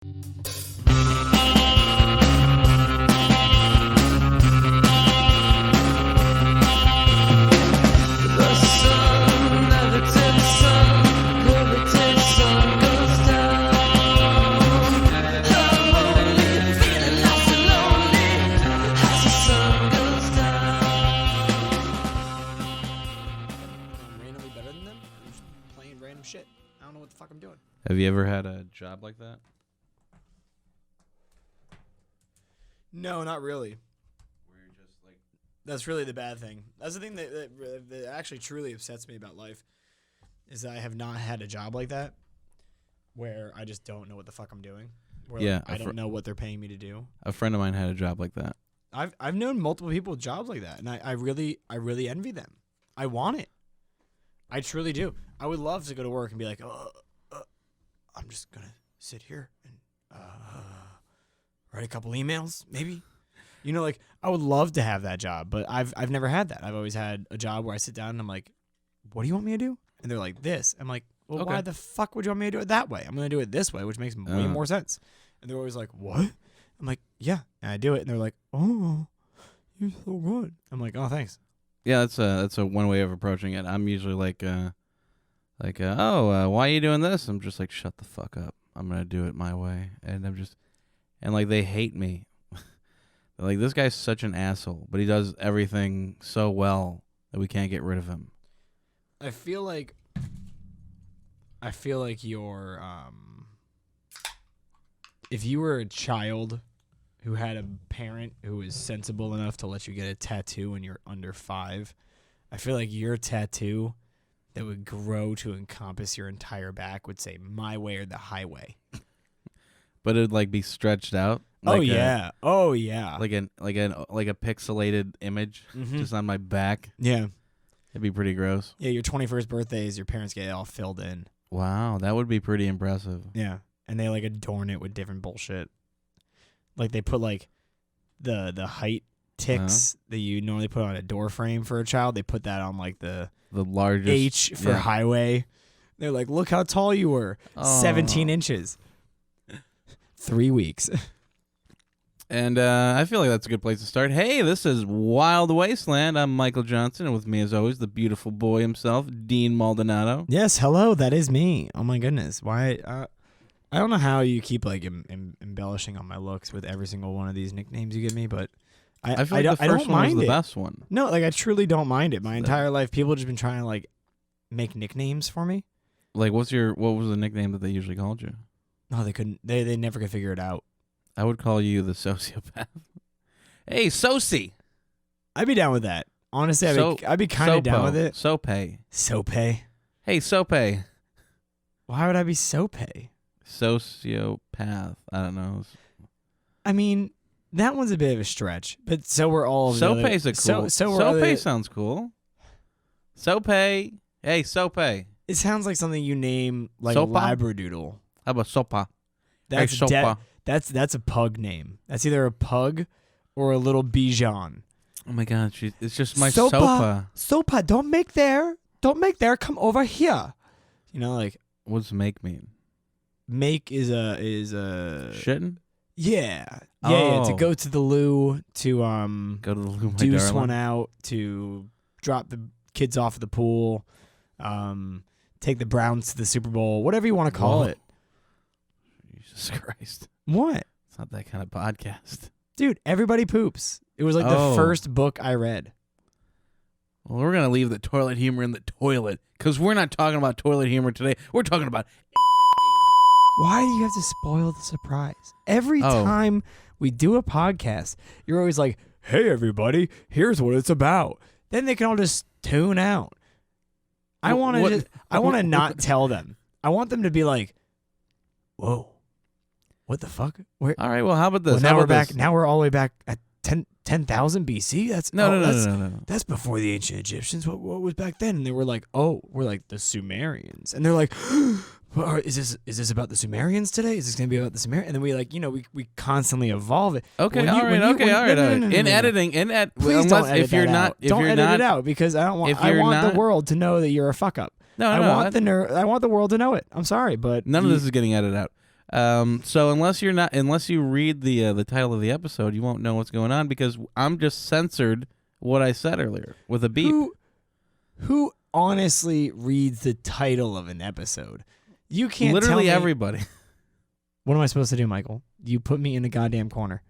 Have you ever had a job like that? No, not really. Where you're just like... That's really the bad thing. That's the thing that actually truly upsets me about life, is that I have not had a job like that where I just don't know what the fuck I'm doing. Where Yeah, I don't know what they're paying me to do. A friend of mine had a job like that. I've known multiple people with jobs like that, and I really envy them. I want it. I truly do. I would love to go to work and be like, I'm just gonna sit here and write a couple emails, maybe. You know, like, I would love to have that job, but I've never had that. I've always had a job where I sit down and I'm like, what do you want me to do? And they're like, this. I'm like, well, Okay. why the fuck would you want me to do it that way? I'm gonna do it this way, which makes way more sense. And they're always like, what? I'm like, yeah. And I do it, and they're like, oh, you're so good. I'm like, oh, thanks. Yeah, that's a one way of approaching it. I'm usually like, why are you doing this? I'm just like, shut the fuck up. I'm gonna do it my way, and like they hate me. They're like, this guy's such an asshole, but he does everything so well that we can't get rid of him. I feel like you're if you were a child who had a parent who was sensible enough to let you get a tattoo when you're under 5, I feel like your tattoo that would grow to encompass your entire back would say "my way" or "the highway." But it'd like be stretched out. Oh Like yeah. like a pixelated image just on my back. Yeah. It'd be pretty gross. Yeah, your 21st birthday is your parents get it all filled in. Wow, that would be pretty impressive. Yeah. And they like adorn it with different bullshit. Like they put like the height ticks that you normally put on a door frame for a child. They put that on like the largest H for highway. They're like, look how tall you were. 17 inches. 3 weeks. And I feel like that's a good place to start. Hey, this is Wild Wasteland. I'm Michael Johnson, and with me, as always, the beautiful boy himself, Dean Maldonado. Yes, hello, that is me. Oh my goodness, why? I don't know how you keep like embellishing on my looks with every single one of these nicknames you give me, but I feel like the first one was the best one. No, like I truly don't mind it. My entire life, people have just been trying to like make nicknames for me. Like, what was the nickname that they usually called you? No, they couldn't. They never could figure it out. I would call you the sociopath. Hey, Soci. I'd be down with that. Honestly, I'd be kind of down with it. Sope. Hey, Sope. Why would I be Sope? Sociopath. I don't know. I mean, that one's a bit of a stretch, but so we're all. Sope's a cool. Sope sounds cool. Sope. Hey, Sope. It sounds like something you name like Sopa? Labradoodle. How about Sopa? That's hey, Sopa. That's a pug name. That's either a pug or a little Bichon. Oh my God, it's just my Sopa. Sopa, don't make there. Come over here. You know, like, what does make mean? Make is a shitting. Yeah. To go to the loo, to go to the loo, deuce one out, to drop the kids off at the pool, take the Browns to the Super Bowl, whatever you want to call it. Jesus Christ. What? It's not that kind of podcast. Dude, everybody poops. It was like the first book I read. Well, we're going to leave the toilet humor in the toilet because we're not talking about toilet humor today. We're talking about... Why do you have to spoil the surprise? Every time we do a podcast, you're always like, hey, everybody, here's what it's about. Then they can all just tune out. I want to not tell them. I want them to be like, whoa. What the fuck? All right, well, how about this? Well, now we're back. Now we're all the way back at 10,000 BC. That's no. That's before the ancient Egyptians. What was back then? And they were like, we're like the Sumerians. And they're like, is this about the Sumerians today? Is this going to be about the Sumerians? And then we like, we constantly evolve it. Okay, all right. In editing, please don't edit that out. Don't edit it out because I don't want. I want the world to know that you're a fuck up. I want the world to know it. I'm sorry, but none of this is getting edited out. So unless you read the title of the episode, you won't know what's going on because I'm just censored what I said earlier with a beep. Who honestly reads the title of an episode? You can't literally tell me, everybody. What am I supposed to do, Michael? You put me in a goddamn corner.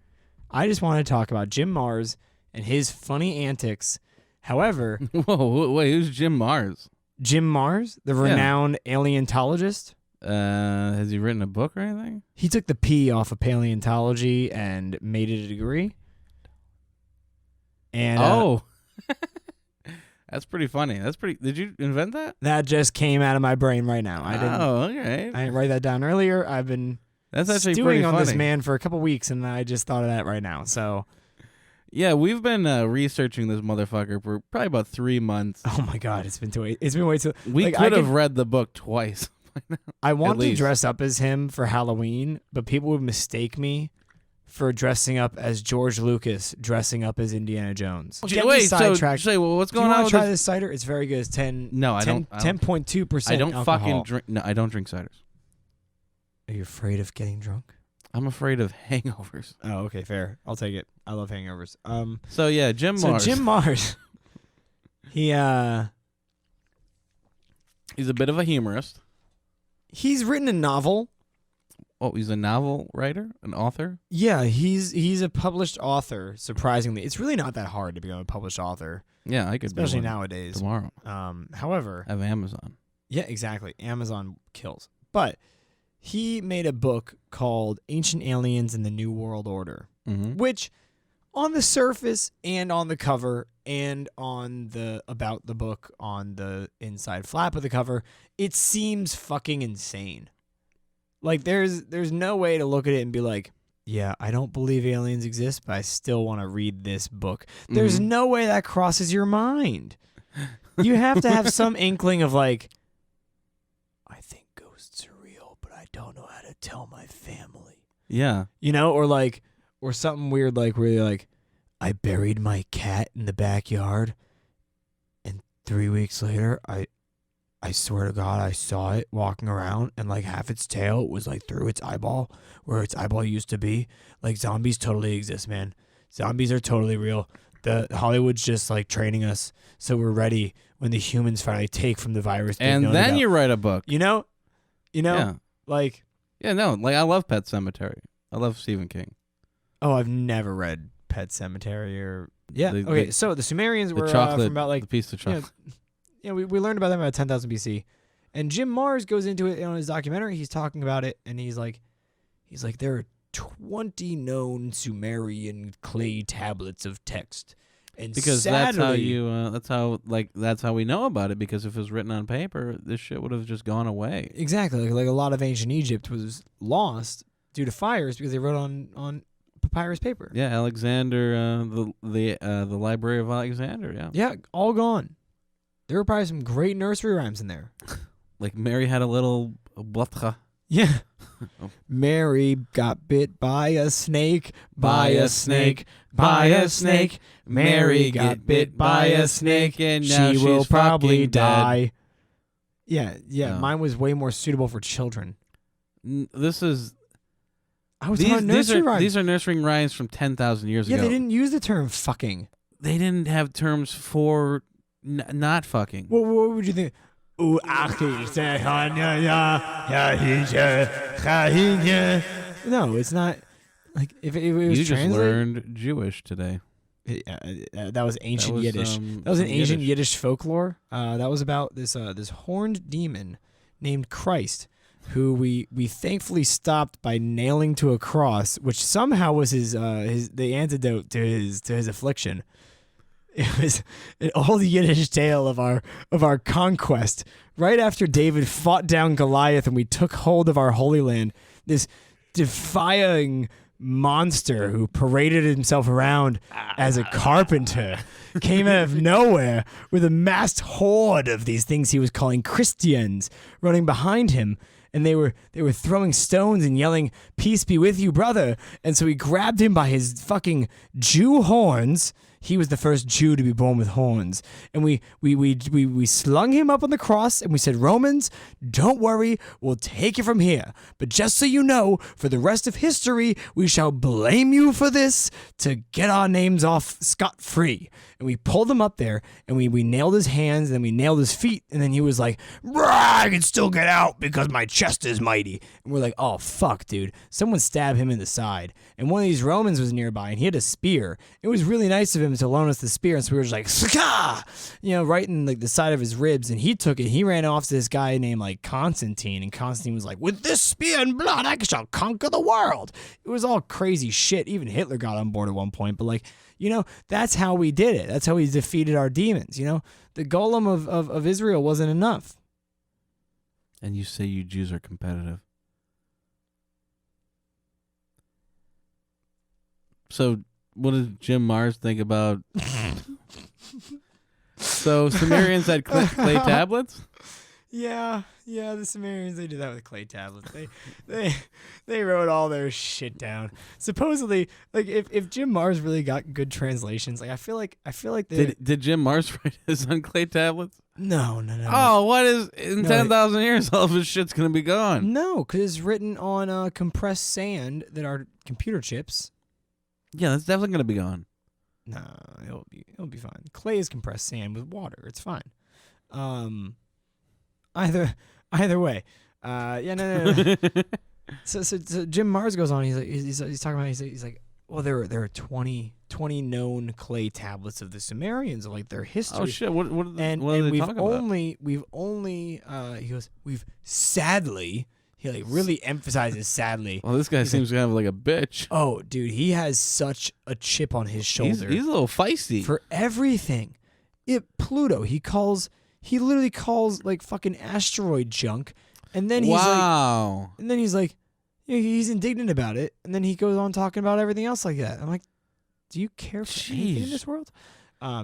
I just want to talk about Jim Mars and his funny antics. However, whoa, wait, who's Jim Mars? Jim Mars, the renowned paleontologist. Has he written a book or anything? He took the P off of paleontology and made it a degree. And that's pretty funny. Did you invent that? That just came out of my brain right now. I didn't. Oh, okay. I didn't write that down earlier. I've been That's actually stewing pretty on funny. this man for a couple weeks, and I just thought of that right now. So, yeah, we've been researching this motherfucker for probably about 3 months. oh my god, it's been way too. We could have read the book twice. I want to least. dress up as him for Halloween, but people would mistake me for dressing up as George Lucas, dressing up as Indiana Jones. Wait, so say, well, what's going on? Do you want with to try this? this cider? It's very good. It's 10. No, I don't. 10.2%. I don't alcohol. fucking drink. No, I don't drink ciders. Are you afraid of getting drunk? I'm afraid of hangovers. Oh, okay, fair. I'll take it. I love hangovers. So yeah, Jim Mars. So Jim Mars, he's a bit of a humorist. He's written a novel. Oh, he's a novel writer, an author. Yeah, he's a published author. Surprisingly, it's really not that hard to become a published author. Yeah, I could, especially be one nowadays. tomorrow. However, I have Amazon. Yeah, exactly. Amazon kills. But he made a book called Ancient Aliens and the New World Order, which, on the surface and on the cover and on the about the book on the inside flap of the cover, it seems fucking insane. Like there's no way to look at it and be like, yeah, I don't believe aliens exist, but I still want to read this book. There's no way that crosses your mind. You have to have some inkling of like, I think ghosts are real, but I don't know how to tell my family. Yeah. You know, or something weird like where you're like, I buried my cat in the backyard, and 3 weeks later, I swear to God, I saw it walking around, and like half its tail was like through its eyeball, where its eyeball used to be. Like zombies totally exist, man. Zombies are totally real. The Hollywood's just like training us so we're ready when the humans finally take from the virus. And then you write a book. You know, yeah. Like. Yeah, no, like I love Pet Sematary. I love Stephen King. Oh, I've never read Pet Sematary or so the Sumerians were chocolate, from about like the piece of chocolate. We learned about them about 10,000 BC, and Jim Mars goes into it on his documentary. He's talking about it, and he's like, there are 20 known Sumerian clay tablets of text, and because sadly, that's how we know about it. Because if it was written on paper, this shit would have just gone away. Exactly, like a lot of ancient Egypt was lost due to fires because they wrote on papyrus paper. Yeah, Alexander, the Library of Alexander. Yeah, all gone. There were probably some great nursery rhymes in there. Like Mary had a little blatcha. Yeah. Mary got bit by a snake, by a snake, by a snake. Mary got bit by a snake, and now she will probably die. Dead. Yeah. Mine was way more suitable for children. This is. I was talking nursery rhymes. These are nursery rhymes from 10,000 years ago. Yeah, they didn't use the term fucking. They didn't have terms for not fucking. What would you think? No, it's not. Like if it was you just translated, learned Jewish today. That was ancient Yiddish. That was an some ancient Yiddish folklore. That was about this horned demon named Christ, who we thankfully stopped by nailing to a cross, which somehow was the antidote to his affliction. It was an old Yiddish tale of our conquest. Right after David fought down Goliath and we took hold of our Holy Land, this defying monster who paraded himself around as a carpenter came out of nowhere with a massed horde of these things he was calling Christians running behind him. And they were throwing stones and yelling, "Peace be with you, brother." And so he grabbed him by his fucking Jew horns. he was the first Jew to be born with horns. And we slung him up on the cross and we said, Romans, don't worry, we'll take it from here. But just so you know, for the rest of history, we shall blame you for this to get our names off scot-free. And we pulled him up there and we nailed his hands and then we nailed his feet. And then he was like, I can still get out because my chest is mighty. And we're like, oh, fuck, dude. Someone stabbed him in the side. And one of these Romans was nearby and he had a spear. It was really nice of him to loan us the spear. And so we were just like, Ska! Right in like the side of his ribs. And he took it. He ran off to this guy named like Constantine. And Constantine was like, with this spear and blood, I shall conquer the world. It was all crazy shit. Even Hitler got on board at one point. But like, that's how we did it. That's how we defeated our demons. The golem of Israel wasn't enough. And you say you Jews are competitive. So what does Jim Mars think about? So Sumerians had clay tablets? Yeah, the Sumerians, they did that with clay tablets. They wrote all their shit down. Supposedly, like if Jim Mars really got good translations, like I feel like did Jim Mars write his on clay tablets? No. Oh, what is in 10,000 years all of his shit's gonna be gone? No, because it's written on compressed sand that are computer chips. Yeah, that's definitely gonna be gone. No, it'll be fine. Clay is compressed sand with water. It's fine. Either way, no. So Jim Mars goes on. He's talking about. He's like, well, there are 20 known clay tablets of the Sumerians, like their history. Oh shit! What are they talking about? We've only he goes, we've sadly. He like really emphasizes sadly. Well, this guy seems kind of like a bitch. Oh, dude, he has such a chip on his shoulder. He's a little feisty for everything. Pluto. He literally calls like fucking asteroid junk, and then he's like, he's indignant about it, and then he goes on talking about everything else like that. I'm like, do you care for anything in this world?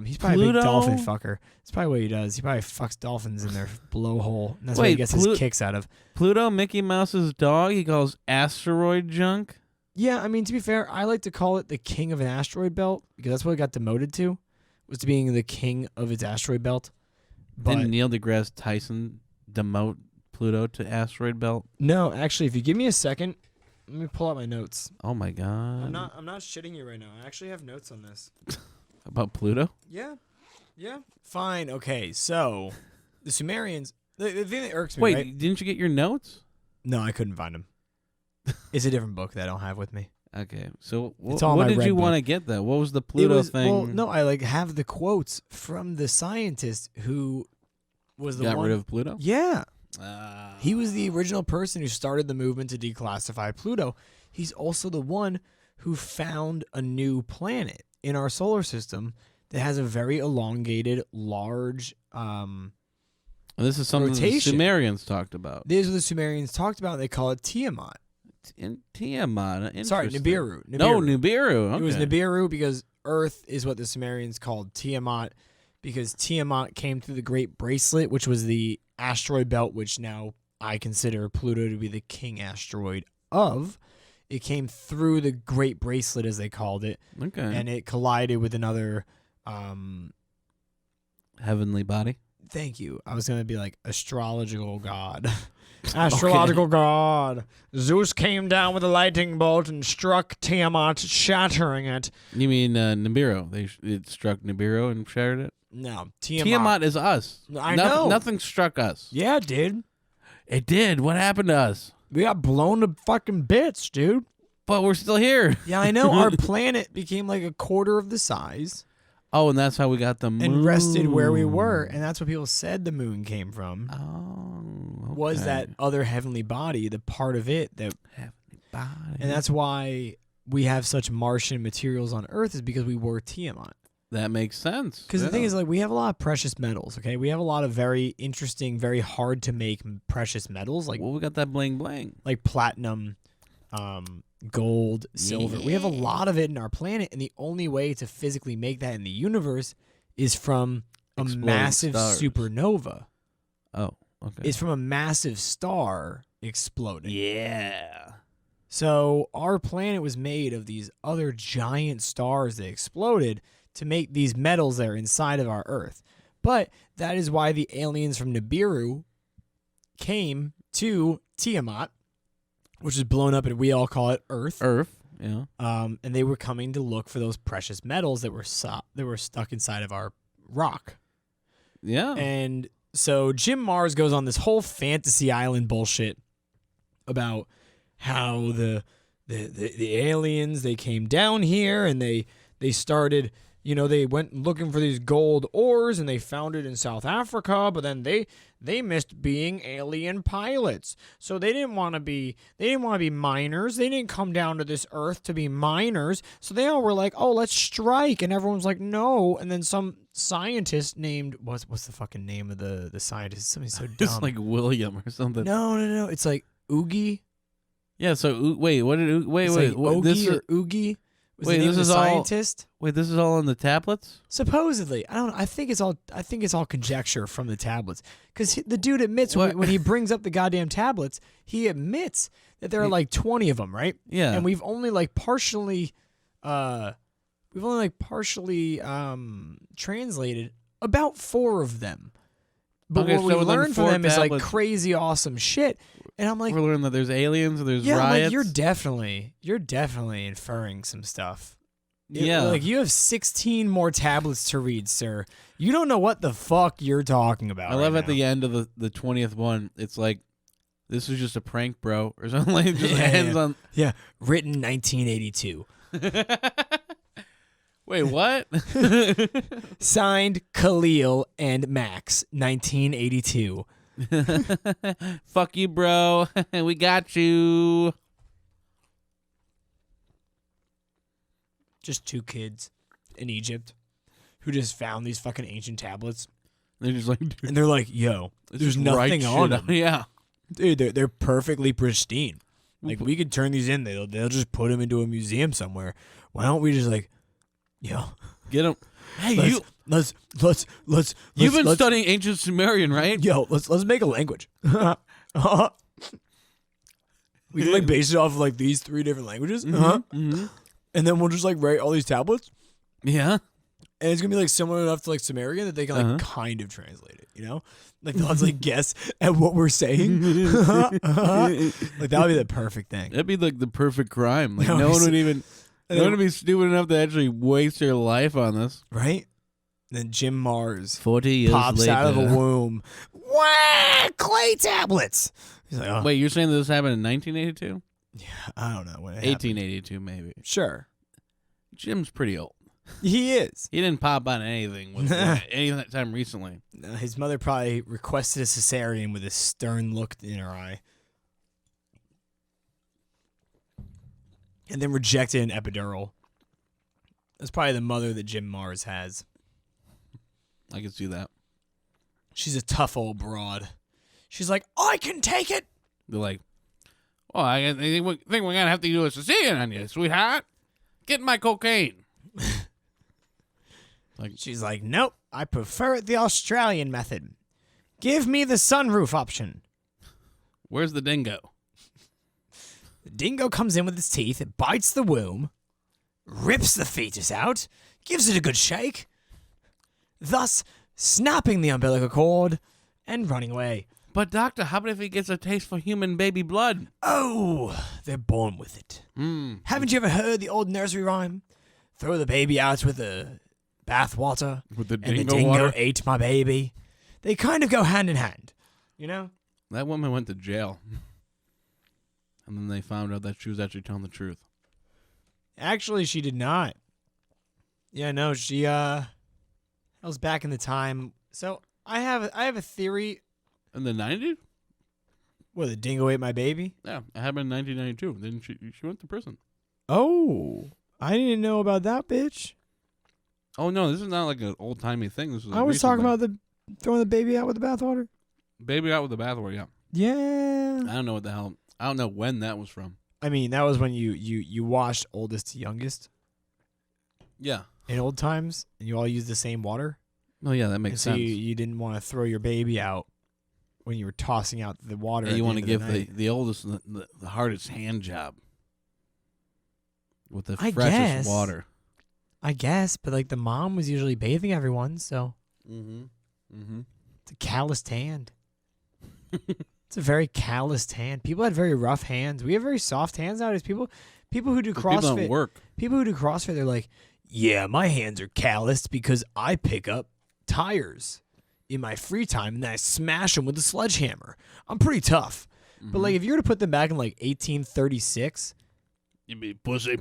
He's probably a big dolphin fucker. That's probably what he does. He probably fucks dolphins in their blowhole, and that's what he gets his kicks out of. Pluto, Mickey Mouse's dog, he calls asteroid junk? Yeah, I mean, to be fair, I like to call it the king of an asteroid belt, because that's what it got demoted to, was to being the king of its asteroid belt. Didn't Neil deGrasse Tyson demote Pluto to asteroid belt? No, actually, if you give me a second, let me pull out my notes. Oh my god. I'm not shitting you right now. I actually have notes on this. About Pluto? Yeah. Fine. Okay. So, the Sumerians. The thing that irks me. Wait, right? Didn't you get your notes? No, I couldn't find them. It's a different book that I don't have with me. Okay. So, what did you want to get though? What was the Pluto thing? Well, no, I have the quotes from the scientist who was the one. Got rid of Pluto? Yeah. He was the original person who started the movement to declassify Pluto. He's also the one who found a new planet in our solar system that has a very elongated, large and this is something rotation. The Sumerians talked about. These are the Sumerians talked about. They call it Tiamat. Tiamat. Sorry, Nibiru. No, Nibiru. Okay. It was Nibiru because Earth is what the Sumerians called Tiamat, because Tiamat came through the Great Bracelet, which was the asteroid belt, which now I consider Pluto to be the king asteroid of. It came through the Great Bracelet, as they called it. Okay. And it collided with another... heavenly body? Thank you. I was going to be like astrological god. Astrological god. Zeus came down with a lightning bolt and struck Tiamat, shattering it. You mean Nibiru? It struck Nibiru and shattered it? No. Tiamat is us. I know. Nothing struck us. Yeah, it did. It did. What happened to us? We got blown to fucking bits, dude. But we're still here. Yeah, I know. Our planet became like a quarter of the size. Oh, and that's how we got the moon. And rested where we were. And that's what people said the moon came from. Oh, okay. Was that other heavenly body, the part of it that... Heavenly body. And that's why we have such Martian materials on Earth, is because we were Tiamat. That makes sense. Because the thing is, like, we have a lot of precious metals, okay? We have a lot of very interesting, very hard to make precious metals. Like, well, we got that bling bling. Like platinum, gold, silver. Yeah. We have a lot of it in our planet, and the only way to physically make that in the universe is from a massive supernova. Oh, okay. It's from a massive star exploding. Yeah. So our planet was made of these other giant stars that exploded to make these metals that are inside of our Earth. But that is why the aliens from Nibiru came to Tiamat, which is blown up, and we all call it Earth. Yeah. And they were coming to look for those precious metals that were stuck inside of our rock. Yeah. And so Jim Mars goes on this whole fantasy island bullshit about how the aliens, they came down here and they started, they went looking for these gold ores and they found it in South Africa, but then they missed being alien pilots. So they didn't want to be miners. They didn't come down to this Earth to be miners. So they all were like, "Oh, let's strike." And everyone's like, "No." And then some scientist named what's the fucking name of the scientist? Something so dumb. It's like William or something. No. It's like Oogie. Yeah, so wait, what did wait, It's wait, like Ogie this or Oogie? Was wait, the name this of is the all- scientist? Wait, this is all on the tablets? Supposedly, I don't know. I think it's all conjecture from the tablets, because the dude admits What? when he brings up the goddamn tablets, he admits that there are like 20 of them, right? Yeah. And we've only like partially translated about 4 of them. But Okay, what so we within learn from 4 them is like tablets- crazy awesome shit. And I'm like, We're learning that there's aliens, there's yeah, riots. like you're definitely inferring some stuff. Yeah. Like you have 16 more tablets to read, sir. You don't know what the fuck you're talking about. I love right at the end of the 20th one, it's like, this is just a prank, bro, or something. Like, it just Yeah, ends yeah. on. Yeah, written 1982. Wait, what? Signed Khalil and Max, 1982. Fuck you, bro. We got you. Just 2 kids in Egypt who just found these fucking ancient tablets. They're just like, dude, And they're like, yo, let's there's just write nothing shit on up. them. Yeah. Dude, they're perfectly pristine. Like, we could turn these in. They'll just put them into a museum somewhere. Why don't we just like, yo, Get them. Hey, let's you've been let's- studying ancient Sumerian, right? Yo, let's make a language. We can like base it off of like these 3 different languages. Mm-hmm. And then we'll just like write all these tablets. Yeah. And it's gonna be like similar enough to like Sumerian that they can like kind of translate it, Like they'll have to like guess at what we're saying. Like that would be the perfect thing. That'd be like the perfect crime. Like No, no one it's- would even. No one would be stupid enough to actually waste their life on this. Right? And then Jim Mars 40 years pops later. out of a womb. Wah! Clay tablets. He's like, oh, Wait, you're saying this happened in 1982? I don't know when it happened. 1882, maybe. Sure. Jim's pretty old. He is. He didn't pop on anything any time recently. His mother probably requested a cesarean with a stern look in her eye. And then rejected an epidural. That's probably the mother that Jim Mars has. I can see that. She's a tough old broad. She's like, I can take it. They're like, "Oh, I think we're gonna have to do a cesarean on you, sweetheart. Get my cocaine." She's like, nope, I prefer it the Australian method. Give me the sunroof option. Where's the dingo? The dingo comes in with its teeth, it bites the womb, rips the fetus out, gives it a good shake, thus snapping the umbilical cord and running away. But doctor, how about if he gets a taste for human baby blood? Oh, they're born with it. Haven't you ever heard the old nursery rhyme? Throw the baby out with the bath water, With the and the dingo dingo water? ate my baby. They kind of go hand in hand, That woman went to jail. And then they found out that she was actually telling the truth. Actually, she did not. Yeah, no, she that was back in the time. So I have a theory. In the 90s? Well, the dingo ate my baby. Yeah, it happened in 1992. Then she went to prison. Oh, I didn't know about that, bitch. Oh, no, this is not like an old-timey thing. This is I was talking about throwing the baby out with the bathwater. Baby out with the bathwater, yeah. Yeah. I don't know what the hell. I don't know when that was from. I mean, that was when you watched oldest to youngest Yeah. in old times, and you all used the same water. Oh, yeah, that And makes so sense. you didn't want to throw your baby out when you were tossing out the water. Yeah, at you the want to end of give the night. the oldest the hardest hand job with the I freshest guess. water. I guess, but like the mom was usually bathing everyone, so it's a calloused hand. It's a very calloused hand. People had very rough hands. We have very soft hands nowadays. People who do CrossFit. People don't work. People who do CrossFit, they're like, yeah, my hands are calloused because I pick up tires in my free time and then I smash them with a sledgehammer. I'm pretty tough. But like if you were to put them back in like 1836, you'd be pussy.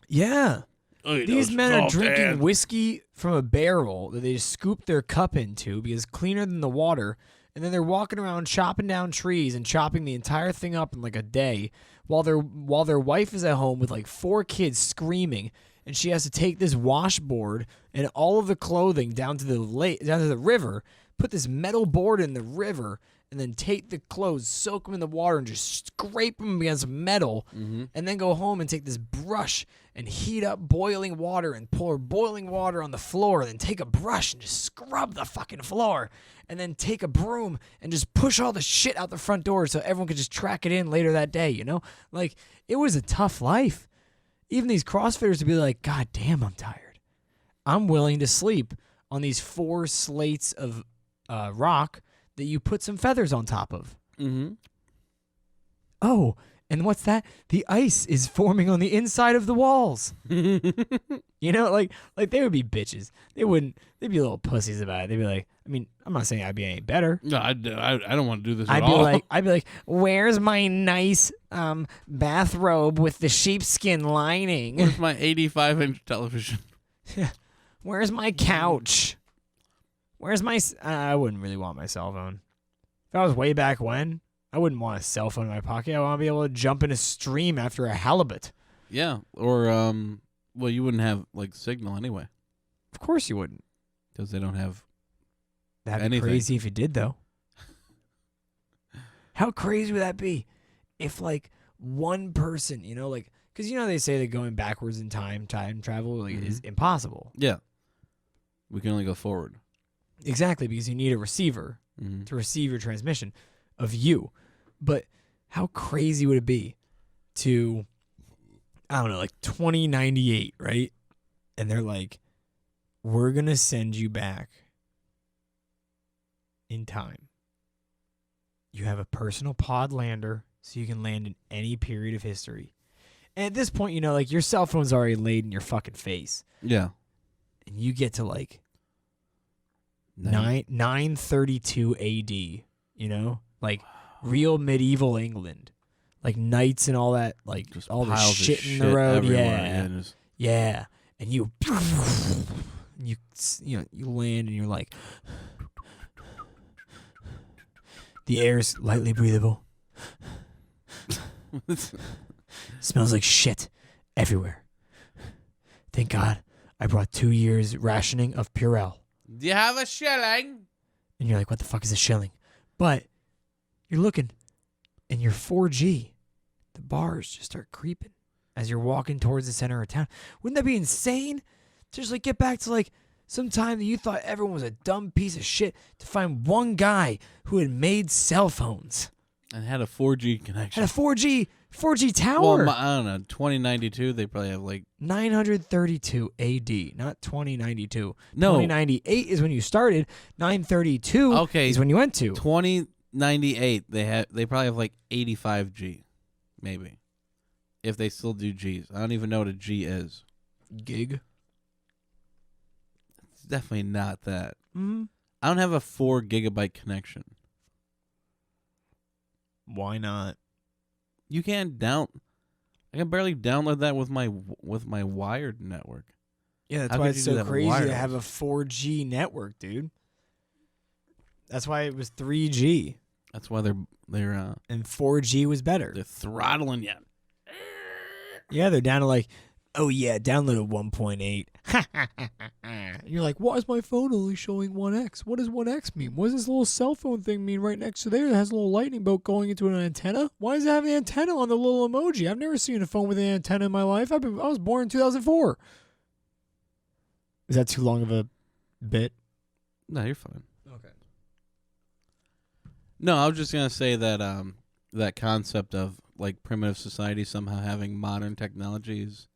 Yeah. These men are drinking whiskey from a barrel that they just scoop their cup into because it's cleaner than the water. And then they're walking around chopping down trees and chopping the entire thing up in like a day while their wife is at home with like 4 kids screaming, and she has to take this washboard and all of the clothing down to the river, put this metal board in the river, and then take the clothes, soak them in the water, and just scrape them against metal, and then go home and take this brush and heat up boiling water and pour boiling water on the floor, and then take a brush and just scrub the fucking floor, and then take a broom and just push all the shit out the front door so everyone could just track it in later that day, you know? Like, it was a tough life. Even these CrossFitters would be like, God damn, I'm tired. I'm willing to sleep on these 4 slates of rock that you put some feathers on top of. Oh, and what's that? The ice is forming on the inside of the walls. You know, like they would be bitches. They'd be little pussies about it. They'd be like, I mean, I'm not saying I'd be any better. No, I don't want to do this at all. I'd be like, where's my nice bathrobe with the sheepskin lining? Where's my 85-inch television? Where's my couch? Where's my... I wouldn't really want my cell phone. If I was way back when, I wouldn't want a cell phone in my pocket. I want to be able to jump in a stream after a halibut. Yeah, or, well, you wouldn't have, like, signal anyway. Of course you wouldn't. Because they don't have That'd be crazy if you did, though. How crazy would that be if, like, one person, you know, like... Because, you know, they say that going backwards in time travel, like, is impossible. Yeah. We can only go forward. Exactly, because you need a receiver to receive your transmission of you. But how crazy would it be to, I don't know, like 2098, right? And they're like, we're going to send you back in time. You have a personal pod lander so you can land in any period of history. And at this point, you know, like your cell phone's already laid in your fucking face. Yeah. And you get to like 932 AD, you know? Like real medieval England. Like knights and all that, like just all the shit in the road. Yeah. And you land and you're like, the air's lightly breathable. Smells like shit everywhere. Thank God I brought 2 years rationing of Purell. Do you have a shilling? And you're like, what the fuck is a shilling? But you're looking and you're 4G. The bars just start creeping as you're walking towards the center of town. Wouldn't that be insane? To just like get back to like some time that you thought everyone was a dumb piece of shit to find one guy who had made cell phones. And had a 4G connection. Had a 4G tower. Well, I don't know. 2092, they probably have like 932 AD, not 2092. No. 2098 is when you started. 932 is when you went to. 2098, they probably have like 85G, maybe, if they still do Gs. I don't even know what a G is. Gig. It's definitely not that. Mm-hmm. I don't have a 4 gigabyte connection. Why not? You can't I can barely download that with my wired network. Yeah, that's why it's so crazy to have a 4G network, dude. That's why it was 3G. That's why they're and 4G was better. They're throttling you. Yeah, they're down to like, oh yeah, download at 1.8. And you're like, why is my phone only showing 1x? What does 1x mean? What does this little cell phone thing mean right next to there that has a little lightning bolt going into an antenna? Why does it have an antenna on the little emoji? I've never seen a phone with an antenna in my life. I was born in 2004. Is that too long of a bit? No, you're fine. Okay. No, I was just gonna say that that concept of like primitive society somehow having modern technologies,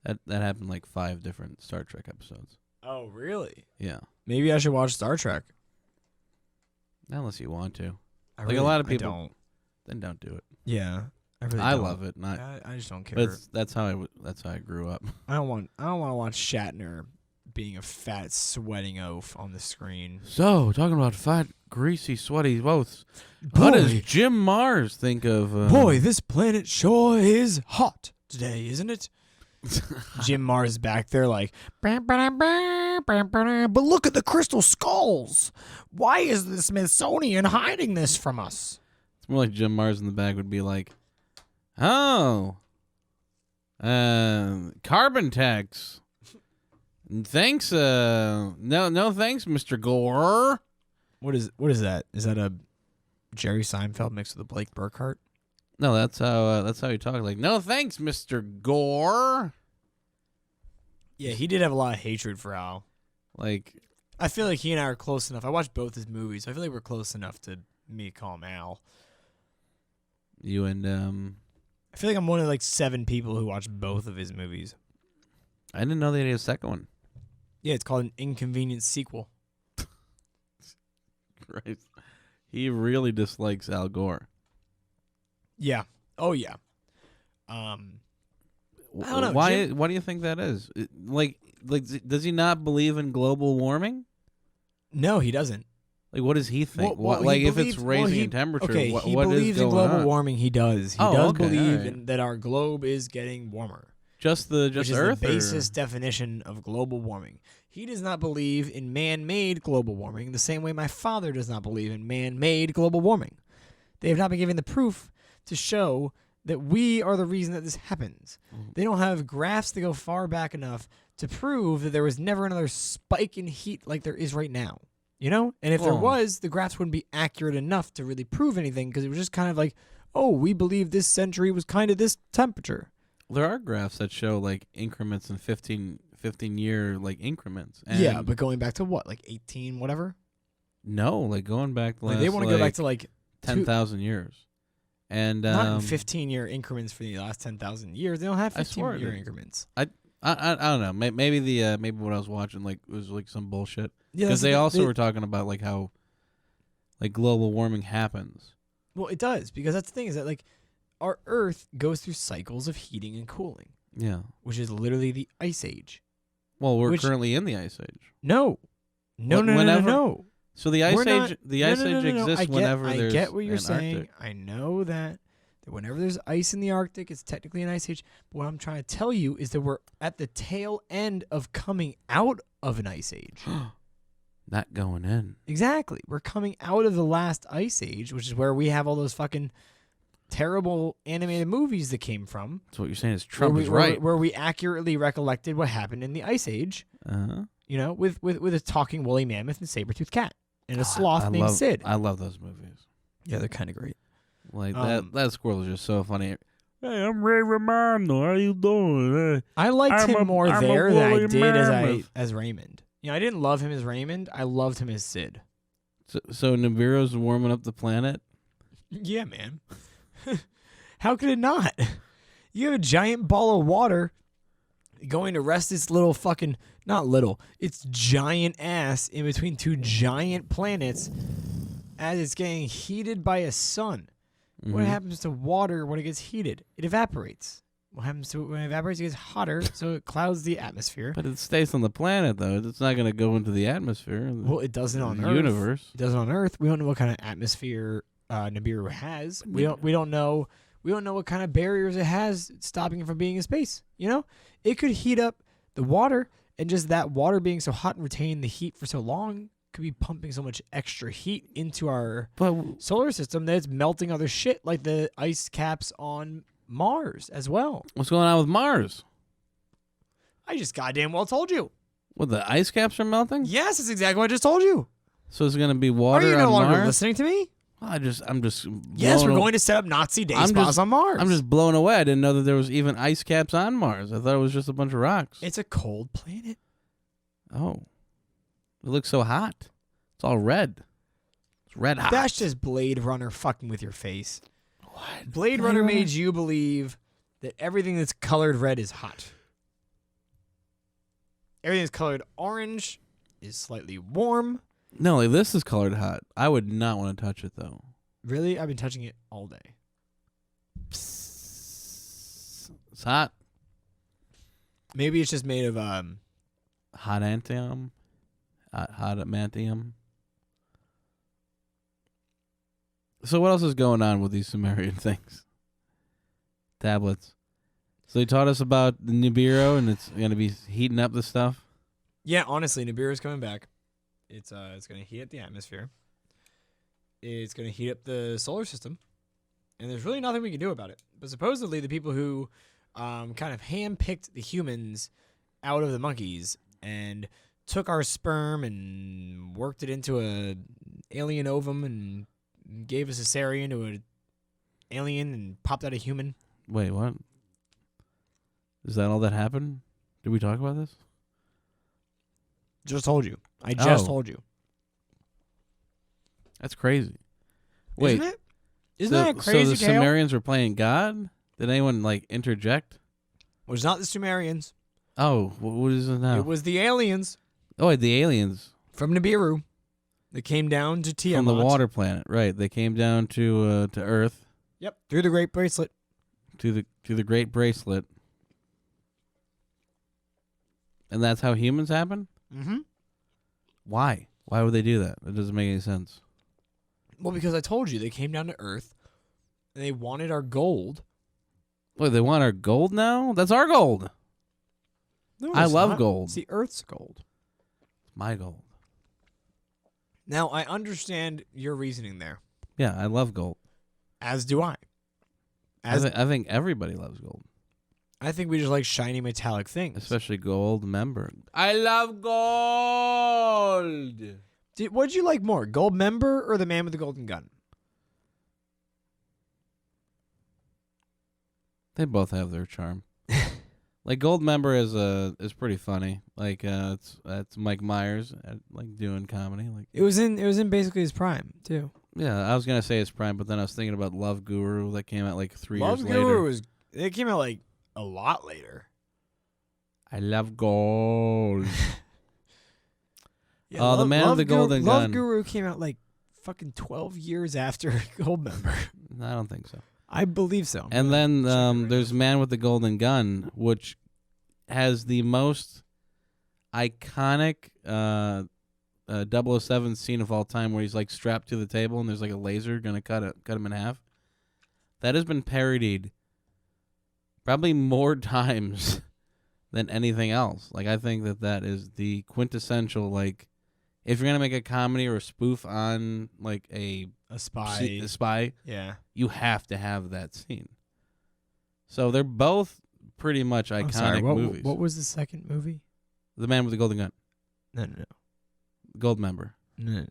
That happened like 5 different Star Trek episodes. Oh, really? Yeah. Maybe I should watch Star Trek. Unless you want to. I Like a lot of I people don't. Then don't do it. Yeah, I really I don't. love it. Not. I just don't care. But that's how I grew up. I don't want to watch Shatner being a fat, sweating oaf on the screen. So, talking about fat, greasy, sweaty oafs. What does Jim Mars think of? Boy, this planet sure is hot today, isn't it? Jim Mars back there like, but look at the crystal skulls. Why is the Smithsonian hiding this from us? It's more like Jim Mars in the back would be like, oh, carbon tax. Thanks, no thanks, Mr. Gore. What is that? Is that a Jerry Seinfeld mixed with a Blake Burkhart? No, that's how he talks. Like, no thanks, Mr. Gore. Yeah, he did have a lot of hatred for Al. Like, I feel like he and I are close enough. I watched both his movies. I feel like we're close enough to me call him Al. You and I feel like I'm one of like 7 people who watched both of his movies. I didn't know they had a second one. Yeah, it's called An Inconvenient Sequel. Right. He really dislikes Al Gore. Yeah. Oh yeah. I don't know. Why do you think that is? Like, does he not believe in global warming? No, he doesn't. Like, what does he think? Well, like, he if it's raising in temperature, okay, what he is believes in going global on? warming. He does. He Oh, does okay, believe alright. in, that our globe is getting warmer. Just which is Earth, the basis definition of global warming. He does not believe in man-made global warming the same way my father does not believe in man-made global warming. They have not been given the proof to show that we are the reason that this happens. They don't have graphs that go far back enough to prove that there was never another spike in heat like there is right now. You know? And if there was, the graphs wouldn't be accurate enough to really prove anything because it was just kind of like, oh, we believe this century was kind of this temperature. There are graphs that show like increments in 15-year like increments. And yeah, but going back to what, like 18, whatever? No, like going back to Like they want to go back to like 10,000 years. And not in 15-year increments for the last 10,000 years. They don't have 15-year increments. I don't know. Maybe maybe what I was watching like was like some bullshit. Yeah, because they also were talking about like how like global warming happens. Well, it does, because that's the thing is that like our Earth goes through cycles of heating and cooling. Yeah. Which is literally the Ice Age. Well, we're currently in the Ice Age. No. No. So the Ice Age exists whenever there's I get what you're an saying. Arctic. I know that whenever there's ice in the Arctic, it's technically an Ice Age. But what I'm trying to tell you is that we're at the tail end of coming out of an Ice Age. Not going in. Exactly. We're coming out of the last Ice Age, which is where we have all those fucking terrible animated movies that came from. So what you're saying is Trump is right. Where we accurately recollected what happened in the Ice Age. Uh-huh. You know, with a talking woolly mammoth and saber-toothed cat and a sloth named Sid. I love those movies. Yeah, they're kind of great. Like that squirrel is just so funny. Hey, I'm Ray Romano. How you doing? I liked him more there than I did mammoth. as Raymond. You know, I didn't love him as Raymond. I loved him as Sid. So Nibiru's warming up the planet? Yeah, man. How could it not? You have a giant ball of water going to rest its little fucking, not little, its giant ass in between 2 giant planets as it's getting heated by a sun. Mm-hmm. What happens to water when it gets heated? It evaporates. What happens to it when it evaporates? It gets hotter, so it clouds the atmosphere. But it stays on the planet, though. It's not going to go into the atmosphere. Well, it doesn't on the Earth. Universe. It doesn't on Earth. We don't know what kind of atmosphere Nibiru has. We don't know what kind of barriers it has stopping it from being in space. You know, it could heat up the water, and just that water being so hot and retaining the heat for so long could be pumping so much extra heat into our solar system that it's melting other shit, like the ice caps on Mars as well. What's going on with Mars? I just goddamn well told you. Well, the ice caps are melting? Yes, that's exactly what I just told you. So it's going to be water on Mars? Are you no longer Mars? listening to me? I'm just. Yes, we're going to set up Nazi day spas on Mars. I'm just blown away. I didn't know that there was even ice caps on Mars. I thought it was just a bunch of rocks. It's a cold planet. Oh, it looks so hot. It's all red. It's red hot. That's just Blade Runner fucking with your face. What? Blade Runner made you believe that everything that's colored red is hot. Everything is colored orange. Is slightly warm. No, like, this is colored hot. I would not want to touch it though. Really? I've been touching it all day. It's hot. Maybe it's just made of Hot adamantium. Hot adamantium. So what else is going on with these Sumerian things? Tablets. So they taught us about the Nibiru, and it's going to be heating up the stuff. Yeah, honestly, Nibiru is coming back. It's going to heat up the atmosphere. It's going to heat up the solar system, and there's really nothing we can do about it. But supposedly, the people who kind of handpicked the humans out of the monkeys and took our sperm and worked it into a alien ovum and gave a cesarean to an alien and popped out a human. Wait, what? Is that all that happened? Did we talk about this? Just told you. I just told you. That's crazy. Wait. Isn't it? Isn't that crazy, So the Kale? Sumerians were playing God? Did anyone, like, interject? It was not the Sumerians. Oh, what is it now? It was the aliens Oh, wait, the aliens. from Nibiru that came down to Tiamat. From the water planet, right. They came down to Earth. Yep, through the Great Bracelet. To the Great Bracelet. And that's how humans happen? Mm-hmm. Why? Why would they do that? It doesn't make any sense. Well, because I told you, they came down to Earth, and they wanted our gold. Wait, they want our gold now? That's our gold. No, I it's love not. gold. It's the Earth's gold. My gold. Now, I understand your reasoning there. Yeah, I love gold. As do I. I think everybody loves gold. I think we just like shiny metallic things. Especially gold member. I love gold. What'd you like more, Gold Member or the Man with the Golden Gun? They both have their charm. Like Gold Member is pretty funny. Like it's Mike Myers like doing comedy. Like It was in basically his prime too. yeah, I was gonna say his prime, but then I was thinking about Love Guru that came out like 3 Love years Guru later. it came out like a lot later. I love gold. Yeah, The Man with the Golden Love Gun. Guru came out like fucking 12 years after Gold Member. I don't think so. I believe so. And then check it right there's Man with the Golden Gun, which has the most iconic 007 scene of all time, where he's like strapped to the table and there's like a laser gonna cut him in half. That has been parodied probably more times than anything else. Like I think that is the quintessential, like, if you're gonna make a comedy or a spoof on like a spy, Yeah. you have to have that scene. So they're both pretty much iconic movies. What was the second movie? The Man with the Golden Gun, No. Gold Member, No.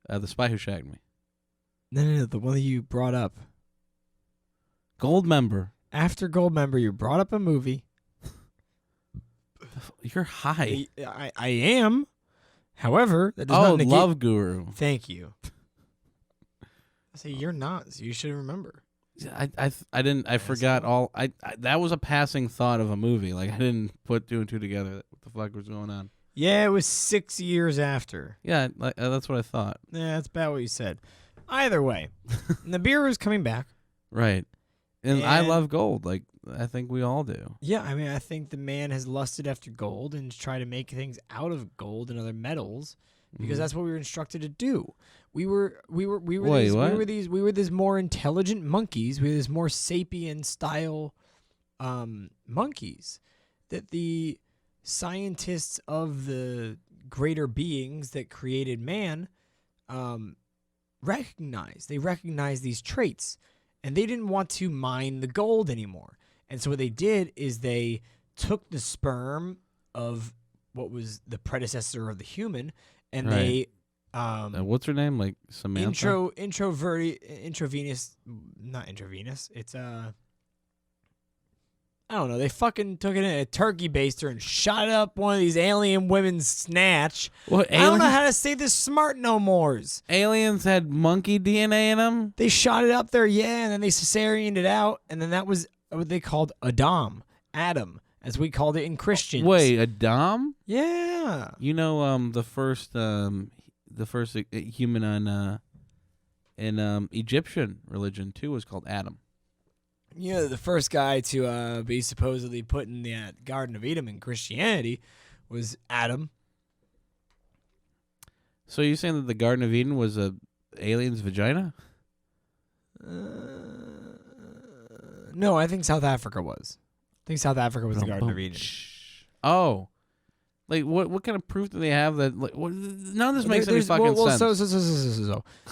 The Spy Who Shagged Me, No. The one that you brought up. Gold Member. After Gold Member, you brought up a movie. You're high. I am. However, that does not negate... Love Guru. Thank you. I say you're not, so you should remember. I didn't. I forgot all. I that was a passing thought of a movie. Like I didn't put 2 and 2 together. What the fuck was going on? Yeah, it was 6 years after. Yeah, that's what I thought. Yeah, that's about what you said. Either way, Nibiru is coming back. Right. And I And- love gold. Like I think we all do. Yeah, I mean, I think the man has lusted after gold and tried to make things out of gold and other metals because that's what we were instructed to do. We were Wait, what? we were these more intelligent monkeys. We were these more sapien style monkeys that the scientists of the greater beings that created man recognized. They recognized these traits, and they didn't want to mine the gold anymore. And so what they did is they took the sperm of what was the predecessor of the human, and Right. they What's her name? Like Samantha? intravenous, not intravenous. It's I don't know. They fucking took it in a turkey baster and shot up one of these alien women's snatch. What, I don't know how to say this smart no mores. aliens had monkey DNA in them? They shot it up there, yeah, and then they cesareaned it out, and then that was what they called Adam. as we called it in Christians. Wait, a dom? Yeah. You know, the first human in Egyptian religion too was called Adam. Yeah, the first guy to be supposedly put in the Garden of Eden in Christianity was Adam. So you're saying that the Garden of Eden was a alien's vagina? No, I think South Africa was. I think South Africa was the Garden of Eden. Oh. Like, what kind of proof do they have that... Like, none of this makes any fucking sense.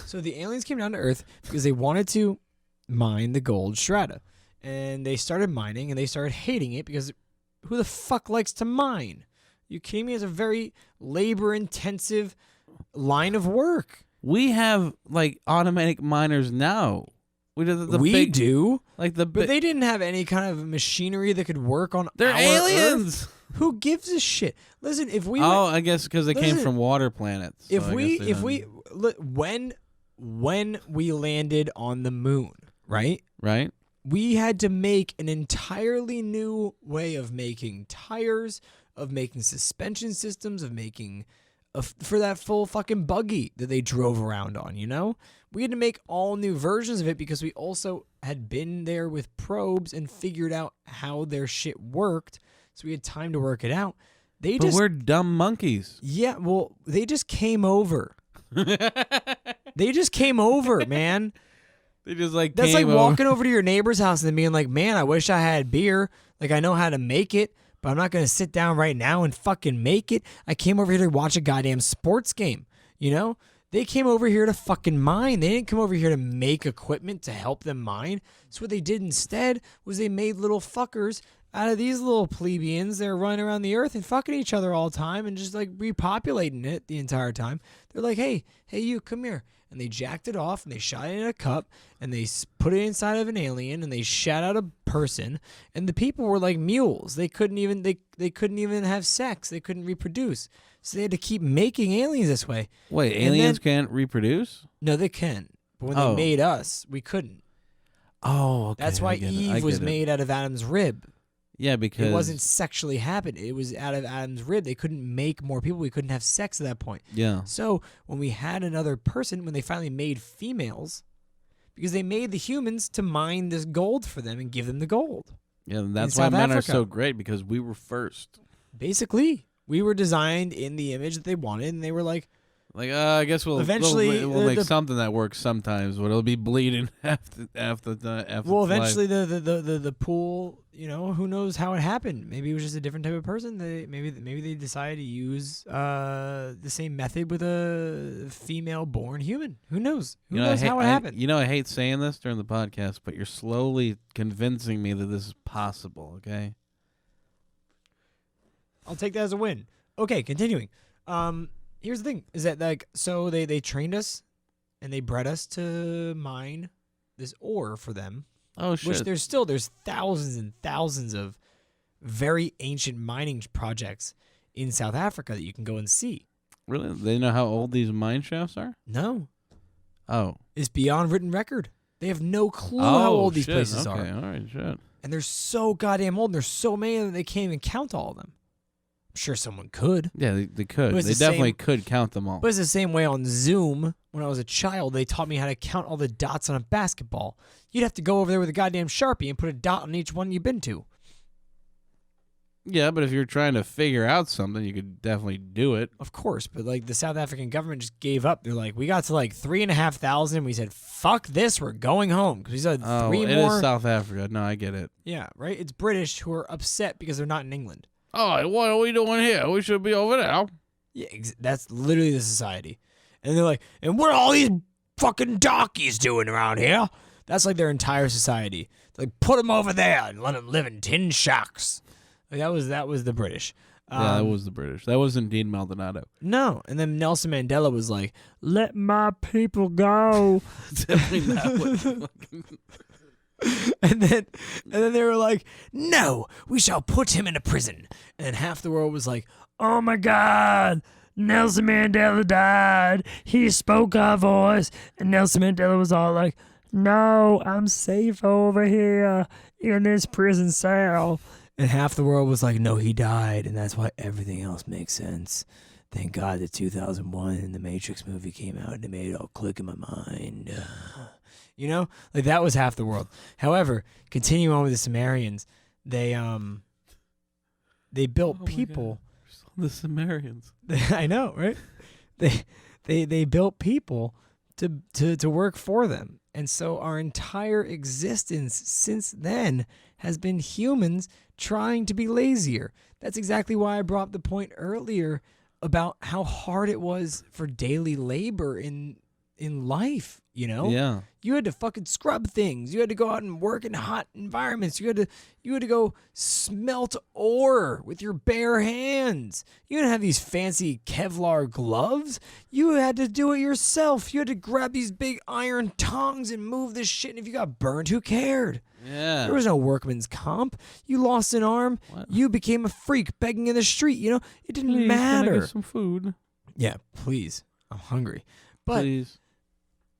So the aliens came down to Earth because they wanted to mine the gold strata. And they started mining, and they started hating it because who the fuck likes to mine? You kidding me? It's a very labor-intensive line of work. We have, like, automatic miners now. We do. Like but they didn't have any kind of machinery that could work on They're our aliens! Earth. Who gives a shit? Listen, if we... I guess because they came from water planets. So when we landed on the moon, right? Right. We had to make an entirely new way of making tires, of making suspension systems, of making for that full fucking buggy that they drove around on, you know? We had to make all new versions of it because we also had been there with probes and figured out how their shit worked, so we had time to work it out. But we're dumb monkeys. Yeah, well, they just came over. They just came over, man. They just like That's came like walking over to your neighbor's house and then being like, man, I wish I had beer. Like, I know how to make it, but I'm not going to sit down right now and fucking make it. I came over here to watch a goddamn sports game, you know? They came over here to fucking mine. They didn't come over here to make equipment to help them mine. So what they did instead was they made little fuckers out of these little plebeians. They're running around the earth and fucking each other all the time and just like repopulating it the entire time. They're like, hey, you, come here. And they jacked it off and they shot it in a cup and they put it inside of an alien and they shat out a person. And the people were like mules. They couldn't even they couldn't even have sex. They couldn't reproduce. So they had to keep making aliens this way. Wait, aliens can't reproduce? No, they can. But when they made us, we couldn't. Oh, okay. That's why Eve was made out of Adam's rib. Yeah, because it wasn't sexually happened. It was out of Adam's rib. They couldn't make more people. We couldn't have sex at that point. Yeah. So when we had another person, when they finally made females, because they made the humans to mine this gold for them and give them the gold. Yeah, that's why men are so great, because we were first. Basically, we were designed in the image that they wanted, and they were like, I guess we'll make something that works sometimes, but it'll be bleeding after well, eventually the pool, you know, who knows how it happened? Maybe it was just a different type of person. Maybe they decided to use the same method with a female-born human. Who knows? Who knows how it happened? You know, I hate saying this during the podcast, but you're slowly convincing me that this is possible. Okay. I'll take that as a win. Okay, continuing. Here's the thing, is that like, so they trained us and they bred us to mine this ore for them. Oh shit. Which there's thousands and thousands of very ancient mining projects in South Africa that you can go and see. Really? They know how old these mine shafts are? No. Oh. It's beyond written record. They have no clue how old these places are. Okay, all right, shit. And they're so goddamn old and there's so many that they can't even count all of them. I'm sure someone could. Yeah, they could. They definitely could count them all. But it's the same way on Zoom. When I was a child, they taught me how to count all the dots on a basketball. You'd have to go over there with a goddamn Sharpie and put a dot on each one you've been to. Yeah, but if you're trying to figure out something, you could definitely do it. Of course, but like the South African government just gave up. They're like, we got to like 3,500 and we said, fuck this, we're going home. Because we said three more. It is South Africa. No, I get it. Yeah, right? It's British who are upset because they're not in England. Oh, what are we doing here? We should be over there. Yeah, that's literally the society. And they're like, and what are all these fucking darkies doing around here? That's like their entire society. It's like, put them over there and let them live in tin shacks. Like, that was the British. Yeah, that was the British. That wasn't Dean Maldonado. No. And then Nelson Mandela was like, let my people go. Definitely not what And then they were like, no, we shall put him in a prison. And then half the world was like, oh my God, Nelson Mandela died. He spoke our voice. And Nelson Mandela was all like, no, I'm safe over here in this prison cell. And half the world was like, no, he died, and that's why everything else makes sense. Thank God that 2001 and the Matrix movie came out and it made it all click in my mind. You know? Like, that was half the world. However, continue on with the Sumerians. They built people. The Sumerians. I know, right? They built people to work for them. And so our entire existence since then has been humans trying to be lazier. That's exactly why I brought up the point earlier about how hard it was for daily labor in life, you know? Yeah. You had to fucking scrub things. You had to go out and work in hot environments. You had to go smelt ore with your bare hands. You didn't have these fancy Kevlar gloves. You had to do it yourself. You had to grab these big iron tongs and move this shit. And if you got burned, who cared? Yeah. There was no workman's comp. You lost an arm. What? You became a freak begging in the street. You know, it didn't Please, can I matter. get some food. Yeah, please. I'm hungry. But Please.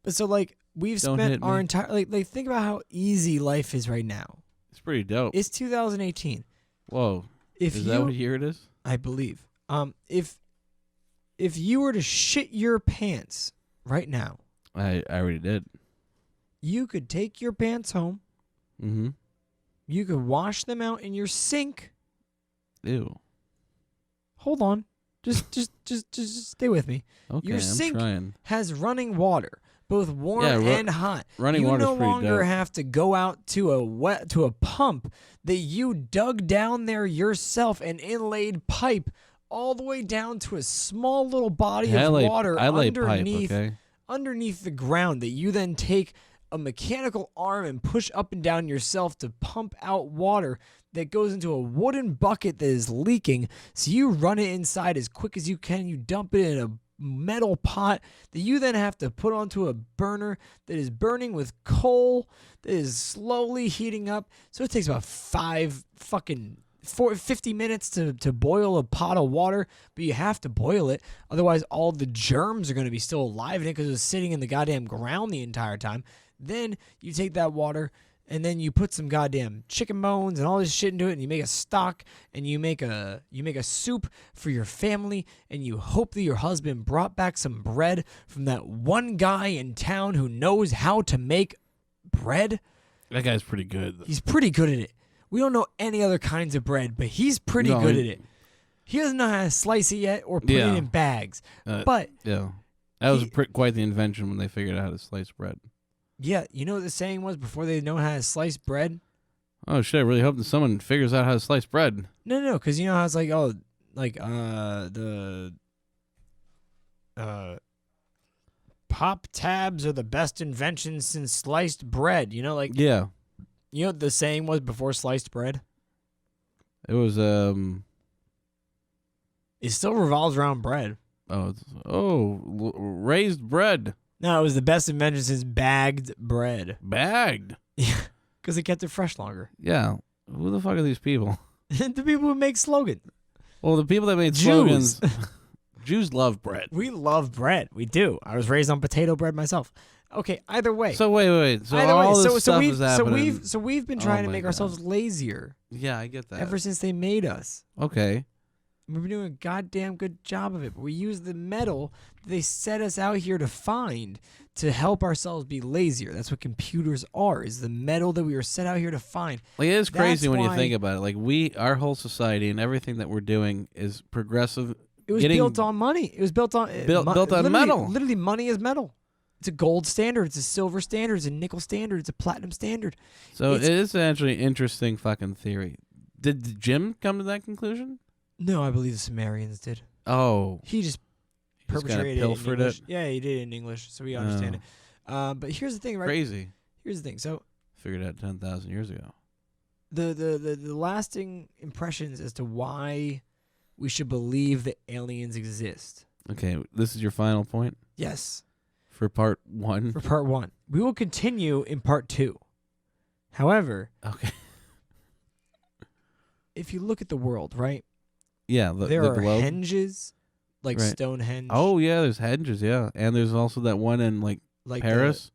so like we've Don't spent hit our me. entire like think about how easy life is right now. It's pretty dope. It's 2018. Whoa. If Is you, that what year it is? I believe. If you were to shit your pants right now, I already did. you could take your pants home. Mm-hmm. You could wash them out in your sink. Ew. Hold on. Just stay with me. Okay, Your I'm sink trying. has running water, both warm Yeah, and hot. Running you water's no pretty longer dope. have to go out to a pump that you dug down there yourself, an inlaid pipe all the way down to a small little body of water I lay pipe, underneath okay? underneath the ground that you then take a mechanical arm and push up and down yourself to pump out water that goes into a wooden bucket that is leaking. So you run it inside as quick as you can. You dump it in a metal pot that you then have to put onto a burner that is burning with coal that is slowly heating up. So it takes about 50 minutes to boil a pot of water, but you have to boil it. Otherwise, all the germs are going to be still alive in it because it was sitting in the goddamn ground the entire time. Then you take that water and then you put some goddamn chicken bones and all this shit into it, and you make a stock, and you make a soup for your family, and you hope that your husband brought back some bread from that one guy in town who knows how to make bread. That guy's pretty good. He's pretty good at it. We don't know any other kinds of bread, but he's pretty good at it. He doesn't know how to slice it yet or put it in bags. But yeah, that was quite the invention when they figured out how to slice bread. Yeah, you know what the saying was before they know how to slice bread? Oh shit! I really hope that someone figures out how to slice bread. No, because you know how it's like, pop tabs are the best invention since sliced bread. You know, like Yeah, you know what the saying was before sliced bread? it was It still revolves around bread. raised bread. No, it was the best invention since bagged bread. Bagged. Yeah, because it kept it fresh longer. Yeah. Who the fuck are these people? The people who make slogans. Well, the people that made Jews. slogans. Jews love bread. We love bread. We do. I was raised on potato bread myself. Okay, either way. So wait. So either all way, this stuff is happening. we've been trying to my make ourselves lazier Yeah, I get that. ever since they made us. Okay. We've been doing a goddamn good job of it. But we use the metal that they set us out here to find to help ourselves be lazier. That's what computers are, is the metal that we were set out here to find. Like, it is crazy That's when you why- think about it. Like, our whole society and everything that we're doing is progressive. It was built on money. It was built on Built on literally- metal. Literally, money is metal. It's a gold standard. It's a silver standard. It's a nickel standard. It's a platinum standard. So It's- it is actually an interesting fucking theory. Did Jim come to that conclusion? No, I believe the Sumerians did. Oh. He just He just kinda perpetrated it in pilfered English. it? Yeah, he did it in English, so we understand it. But here's the thing, right? Crazy. Here's the thing. So Figured out 10,000 years ago. the lasting impressions as to why we should believe that aliens exist. Okay, this is your final point Yes, for part 1? for part 1. We will continue in part 2. However, Okay. if you look at the world, right? Yeah, There the are globe. henges, like Right. Stonehenge. Oh, yeah, there's hedges, yeah. And there's also that one in, like like Paris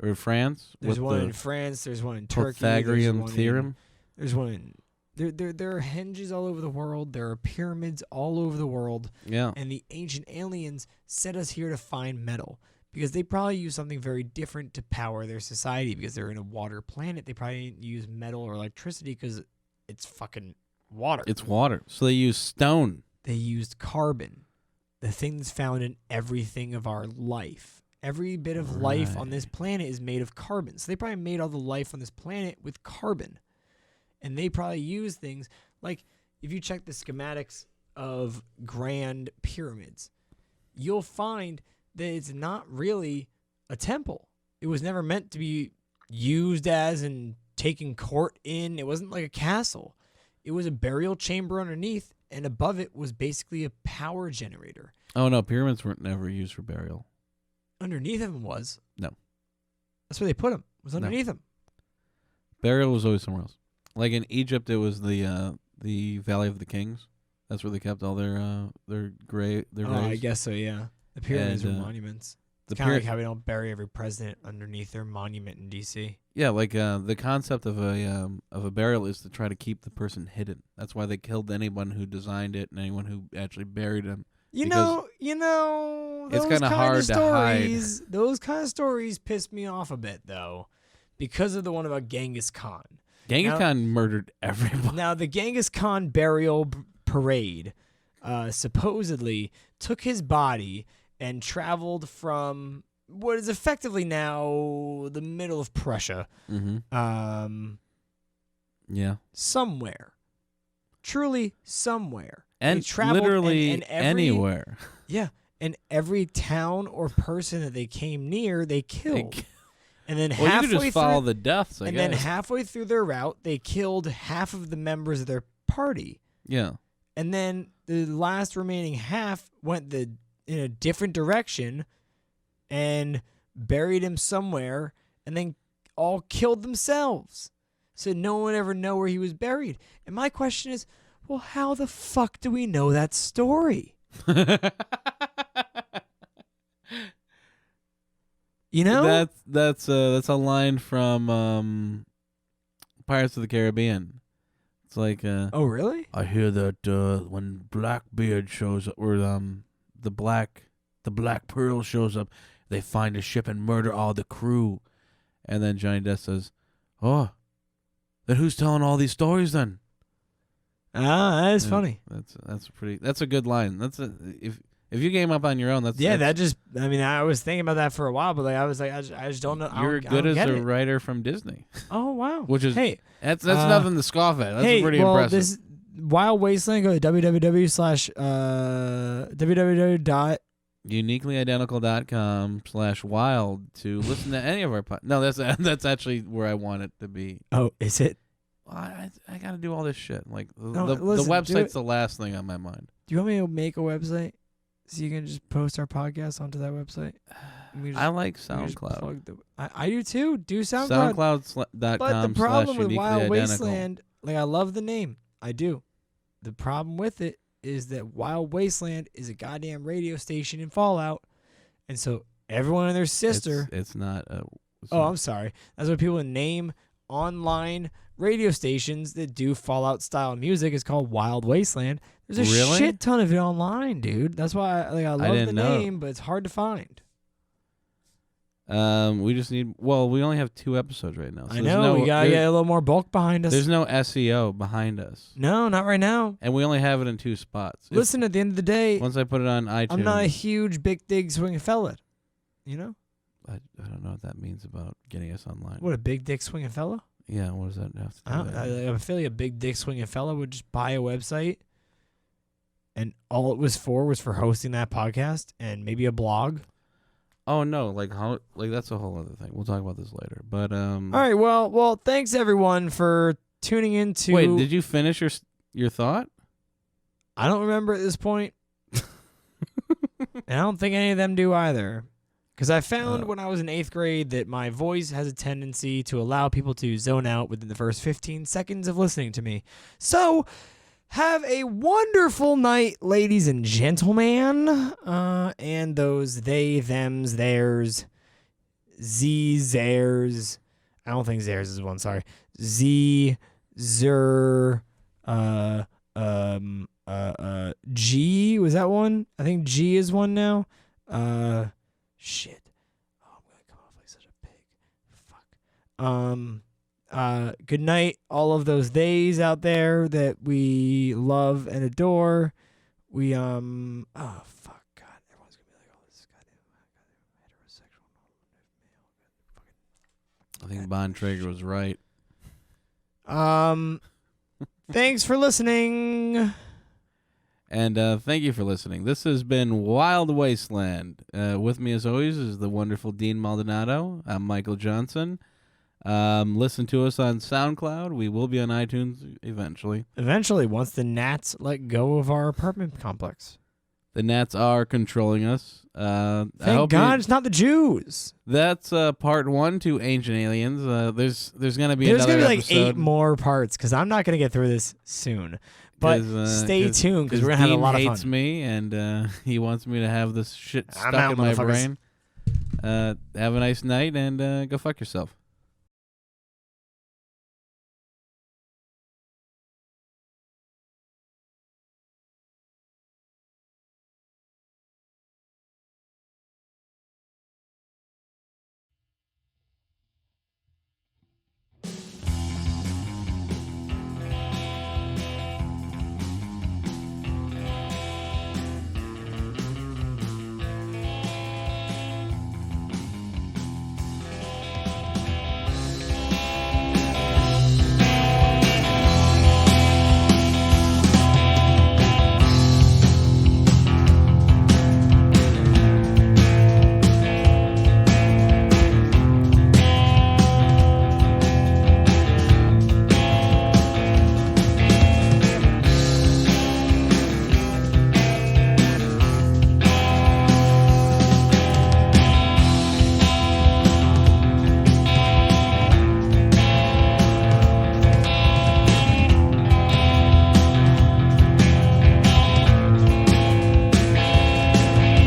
or France. There's with one the in France. There's one in Turkey. Pythagorean there's one theorem. there's one in There are henges all over the world. There are pyramids all over the world. Yeah. And the ancient aliens set us here to find metal because they probably use something very different to power their society because they're in a water planet. They probably didn't use metal or electricity because it's fucking water. It's water. So they use stone. They used carbon, the thing that's found in everything of our life. Every bit of life on this planet is made of carbon. So they probably made all the life on this planet with carbon. And they probably use things like if you check the schematics of grand pyramids, you'll find that it's not really a temple. It was never meant to be used as and taken court in. It wasn't like a castle. It was a burial chamber underneath, and above it was basically a power generator. Oh, no, pyramids weren't never used for burial. Underneath of them was. No. That's where they put them. It was underneath them. Burial was always somewhere else. Like in Egypt, it was the Valley of the Kings. That's where they kept all their graves. I guess so, yeah. The pyramids were monuments. It's kind of like how we don't bury every president underneath their monument in D.C. Yeah, like the concept of a burial is to try to keep the person hidden. That's why they killed anyone who designed it and anyone who actually buried him. You know, it's kind of hard to hide. Those kind of stories piss me off a bit, though, because of the one about Genghis Khan. Genghis Khan murdered everyone. Now, the Genghis Khan burial parade supposedly took his body and traveled from what is effectively now the middle of Prussia. Mm-hmm. Yeah. Somewhere. Truly somewhere. And literally anywhere. Yeah. And every town or person that they came near, they killed. And then you could just follow the deaths, I guess. Then halfway through their route, they killed half of the members of their party. Yeah. And then the last remaining half went in a different direction and buried him somewhere and then all killed themselves. So no one would ever know where he was buried. And my question is, well, how the fuck do we know that story? You know? That's a line from Pirates of the Caribbean. It's like oh, really? I hear that when Blackbeard shows up, or the Black Pearl shows up, they find a ship and murder all the crew. And then Johnny Depp says, "Oh, then who's telling all these stories then?" Ah, that is funny. That's a good line. If you came up on your own, I was thinking about that for a while, but I just don't know. You're good as a writer from Disney. Oh, wow. Which is, that's nothing to scoff at. That's pretty impressive. This Wild Wasteland, go to www.uniquelyidentical.com/wild to listen to any of our podcasts. No, that's actually where I want it to be. Oh, is it? I got to do all this shit. Like No, the listen, website's the last thing on my mind. Do you want me to make a website so you can just post our podcast onto that website? I like SoundCloud. I do too. Do SoundCloud. SoundCloud.com. But the problem with Wild Wasteland, Wasteland, like I love the name. I do. The problem with it is that Wild Wasteland is a goddamn radio station in Fallout. And so everyone and their sister. It's not. I'm sorry. That's what people name online radio stations that do Fallout style music is called Wild Wasteland. There's a shit ton of it online, dude. That's why I love the name, but it's hard to find. We just need. Well, we only have 2 episodes right now. So I know we gotta get a little more bulk behind us. There's no SEO behind us. No, not right now. And we only have it in 2 spots. Listen, at the end of the day, once I put it on iTunes, I'm not a huge big dig swinging fella. You know? I don't know what that means about getting us online. What, a big dick swinging fella? Yeah, what does that have to do? I feel like a big dick swinging fella would just buy a website, and all it was for hosting that podcast and maybe a blog. Oh no, like that's a whole other thing. We'll talk about this later. But all right, well, thanks everyone for tuning in to. Wait, did you finish your thought? I don't remember at this point, and I don't think any of them do either. Because I found when I was in 8th grade that my voice has a tendency to allow people to zone out within the first 15 seconds of listening to me. So, have a wonderful night, ladies and gentlemen. And those they, thems, theirs, theirs. I don't think theirs is one, sorry. Zer, G, was that one? I think G is one now. Shit. Oh, I'm gonna come off like such a pig. Fuck. Good night, all of those days out there that we love and adore. We oh fuck, God, everyone's gonna be like, oh, this goddamn heterosexual. I think Bontrager was right. Thanks for listening. And thank you for listening. This has been Wild Wasteland. With me, as always, is the wonderful Dean Maldonado. I'm Michael Johnson. Listen to us on SoundCloud. We will be on iTunes eventually. Eventually, once the gnats let go of our apartment complex. The gnats are controlling us. Thank God it's not the Jews. That's part 1 to Ancient Aliens. There's gonna be like episode. 8 more parts because I'm not gonna get through this soon. But stay tuned because we're gonna have a lot of fun. Dean hates me and he wants me to have this shit stuck out, in my brain. Have a nice night and go fuck yourself.